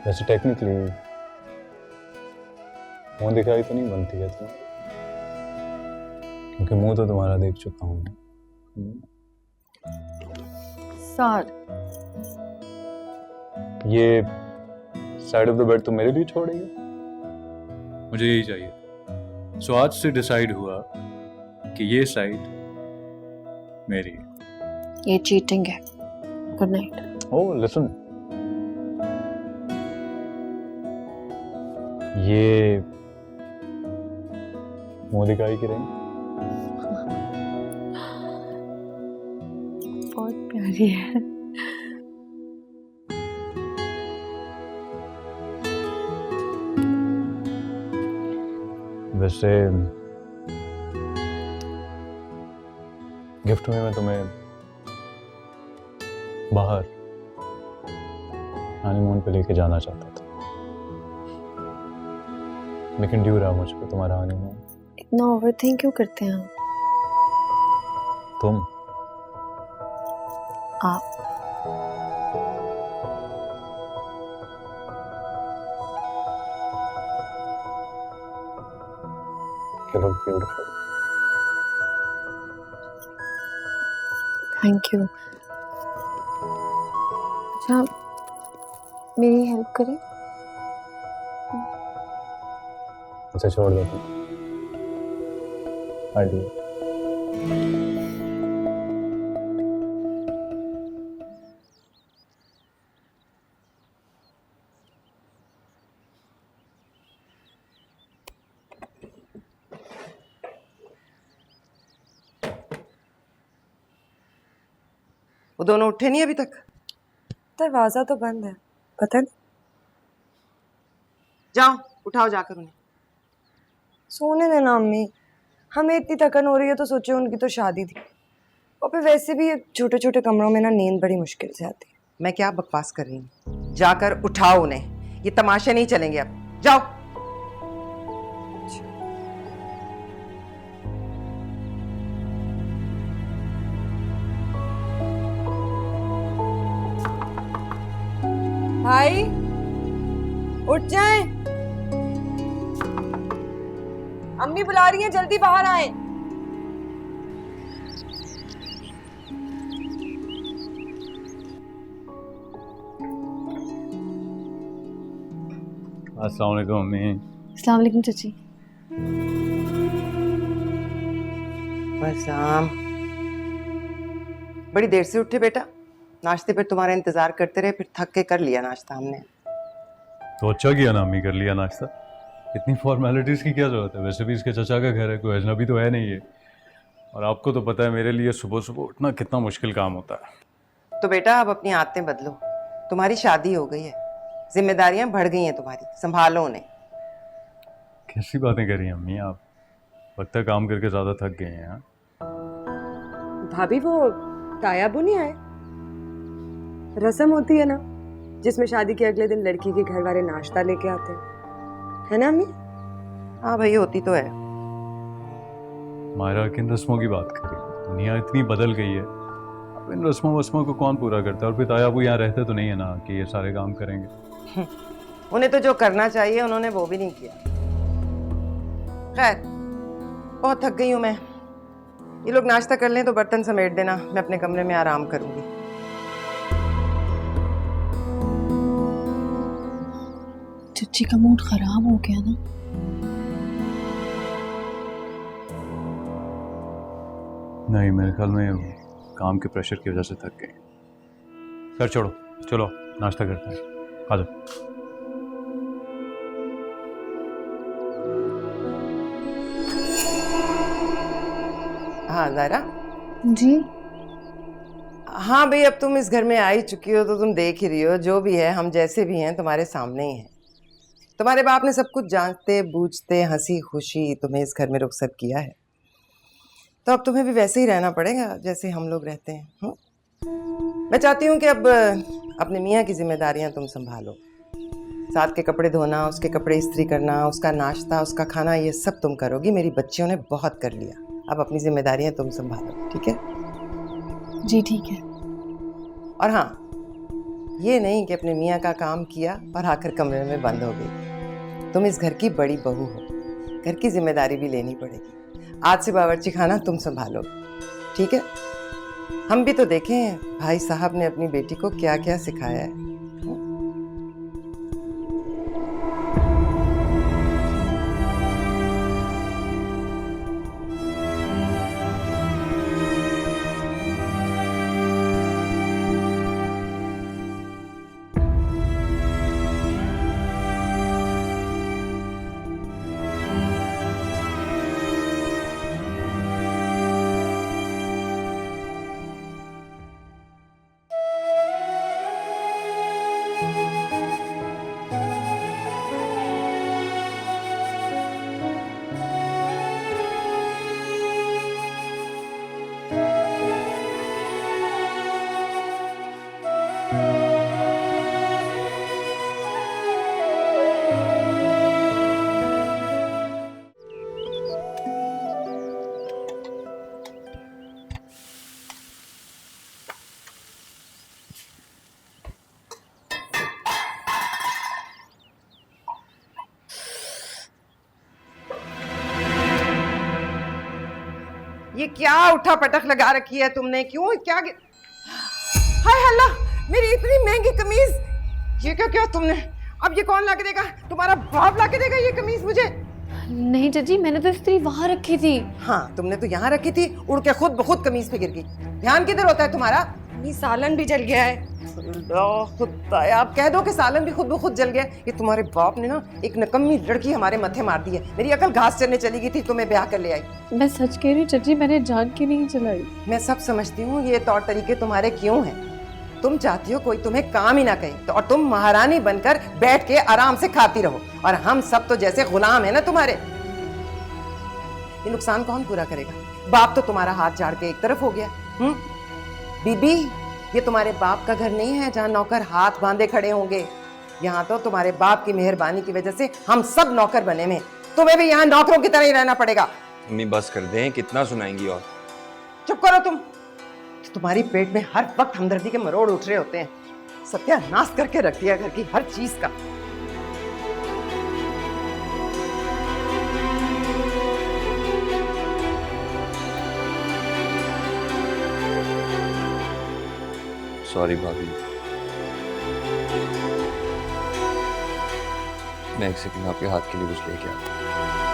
वैसे टेक्निकली मुंह दिखाई तो नहीं बनती है तुम्हें, क्योंकि मुंह तो तुम्हारा देख चुका हूँ मैं। सर ये साइड ऑफ द बेड तो मेरे लिए छोड़ रही है। मुझे यही चाहिए। सो आज से डिसाइड हुआ कि ये साइड मेरी है। ये चीटिंग है। Good night. ओह लिसन, ये मुंह दिखाई की रही बहुत प्यारी है। वैसे गिफ्ट में मैं तुम्हें बाहर हनीमून पे लेके जाना चाहता था, लेकिन ड्यू रहा मुझ पे तुम्हारा हनीमून। इतना ओवरथिंक क्यों करते हैं आप? तुम आप You look beautiful. Thank you. अच्छा मेरी हेल्प करें? अच्छा छोड़ दो तुम। I do. वो दोनों उठे नहीं अभी तक? दरवाजा तो बंद है, पता नहीं। जाओ उठाओ जाकर उन्हें। सोने देना अम्मी, हमें इतनी थकन हो रही है तो सोचे उनकी तो शादी थी, और फिर वैसे भी छोटे छोटे कमरों में ना नींद बड़ी मुश्किल से आती है। मैं क्या बकवास कर रही हूँ? जाकर उठाओ उन्हें, ये तमाशे नहीं चलेंगे अब। जाओ। भाई उठ जाएं, अम्मी बुला रही हैं, जल्दी बाहर आए। अस्सलाम वालेकुम अम्मी। अस्सलाम वालेकुम चाची। बसाम, बड़ी देर से उठे बेटा। नाश्ते पर तुम्हारा इंतजार करते रहे, फिर थक के कर लिया नाश्ता हमने। तो अच्छा किया ना अम्मी, कर लिया नाश्ता। इतनी फॉर्मेलिटीज़ की क्या ज़रूरत है? वैसे भी इसके चचा का घर है, कोई अजनबी तो है नहीं है। और आपको तो पता है मेरे लिए सुबह सुबह उठना कितना मुश्किल काम होता है। तो बेटा अब अपनी आदतें बदलो। तुम्हारी शादी हो गई है, जिम्मेदारियां बढ़ गई हैं तुम्हारी, संभालो उन्हें। कैसी बातें कर रही हैं अम्मी आप? लगता है काम करके ज़्यादा थक गए हैं। हाँ? भाभी वो तायाबू नहीं आए? रस्म होती है ना जिसमें शादी के अगले दिन लड़की के घर वाले नाश्ता लेके आते हैं, है ना अम्मी? हाँ भाई होती तो है। मायरा किन रस्मों की बात कर रही है? दुनिया इतनी बदल गई है, अब इन रस्मों वस्मों को कौन पूरा करता है? और फिर ताया वो यहाँ रहते तो नहीं है ना कि ये सारे काम करेंगे। उन्हें तो जो करना चाहिए उन्होंने वो भी नहीं किया। खैर बहुत थक गई हूँ मैं। ये लोग नाश्ता कर लें तो बर्तन समेट देना, मैं अपने कमरे में आराम करूंगी। चच्ची का मूड खराब हो गया ना। नहीं, मेरे ख्याल में काम के प्रेशर की वजह से थक गए। खैर छोड़ो, चलो नाश्ता करते हैं। आ जाओ। हाँ ज़ायरा जी हाँ भाई, अब तुम इस घर में आ ही चुकी हो तो तुम देख ही रही हो, जो भी है हम जैसे भी हैं तुम्हारे सामने ही हैं। तुम्हारे बाप ने सब कुछ जानते बूझते हंसी खुशी तुम्हें इस घर में रुखसत किया है, तो अब तुम्हें भी वैसे ही रहना पड़ेगा जैसे हम लोग रहते हैं। मैं चाहती हूँ कि अब अपने मियाँ की जिम्मेदारियाँ तुम संभालो। साथ के कपड़े धोना, उसके कपड़े इस्त्री करना, उसका नाश्ता, उसका खाना, ये सब तुम करोगी। मेरी बच्चियों ने बहुत कर लिया, अब अपनी जिम्मेदारियाँ तुम संभालो, ठीक है? जी ठीक है। और हाँ, ये नहीं कि अपने मियाँ का काम किया और आकर कमरे में बंद हो गई। तुम इस घर की बड़ी बहू हो, घर की जिम्मेदारी भी लेनी पड़ेगी। आज से बावर्ची खाना तुम संभालो, ठीक है? हम भी तो देखें भाई साहब ने अपनी बेटी को क्या क्या सिखाया है। ये क्या उठा पटक लगा रखी है तुमने? क्यों क्या हाय अल्लाह, मेरी इतनी महंगी कमीज! ये क्या क्या तुमने? अब ये कौन ला के देगा? तुम्हारा बाप ला के देगा ये कमीज मुझे? नहीं चाची, मैंने तो इस्त्री वहां रखी थी। हाँ, तुमने तो यहाँ रखी थी, उड़ के खुद ब खुद कमीज पे गिर गई। ध्यान किधर होता है तुम्हारा? सालन भी जल गया है। आप कह दो कि सालन भी खुद ब खुद जल गया। ये तुम्हारे बाप ने ना एक नकम्मी लड़की हमारे माथे मार दी है। मेरी अकल घास चरने चली गई थी, तुम्हें ब्याह कर ले आई। मैं सच कह रही हूँ चाची, मैंने जान के नहीं चलाई। मैं सब समझती हूँ ये तौर तरीके तुम्हारे क्यों हैं। तुम चाहती हो कोई तुम्हें काम ही ना कहे तो, और तुम महारानी बनकर बैठ के आराम से खाती रहो, और हम सब तो जैसे गुलाम है ना तुम्हारे। ये नुकसान कौन पूरा करेगा? बाप तो तुम्हारा हाथ झाड़ के एक तरफ हो गया। बीबी, ये तुम्हारे बाप का घर नहीं है जहाँ नौकर हाथ बांधे खड़े होंगे। यहाँ तो तुम्हारे बाप की मेहरबानी की वजह से हम सब नौकर बने में। तुम्हें भी यहाँ नौकरों की तरह ही रहना पड़ेगा। अम्मी बस कर दें, कितना सुनाएंगी और? चुप करो तुम। तुम्हारी पेट में हर वक्त हमदर्दी के मरोड़ उठ रहे होते हैं। सत्यानाश करके रख दिया घर की हर चीज का। सॉरी भाभी, मैं एक सेकंड आपके हाथ के लिए कुछ लेके आता हूँ।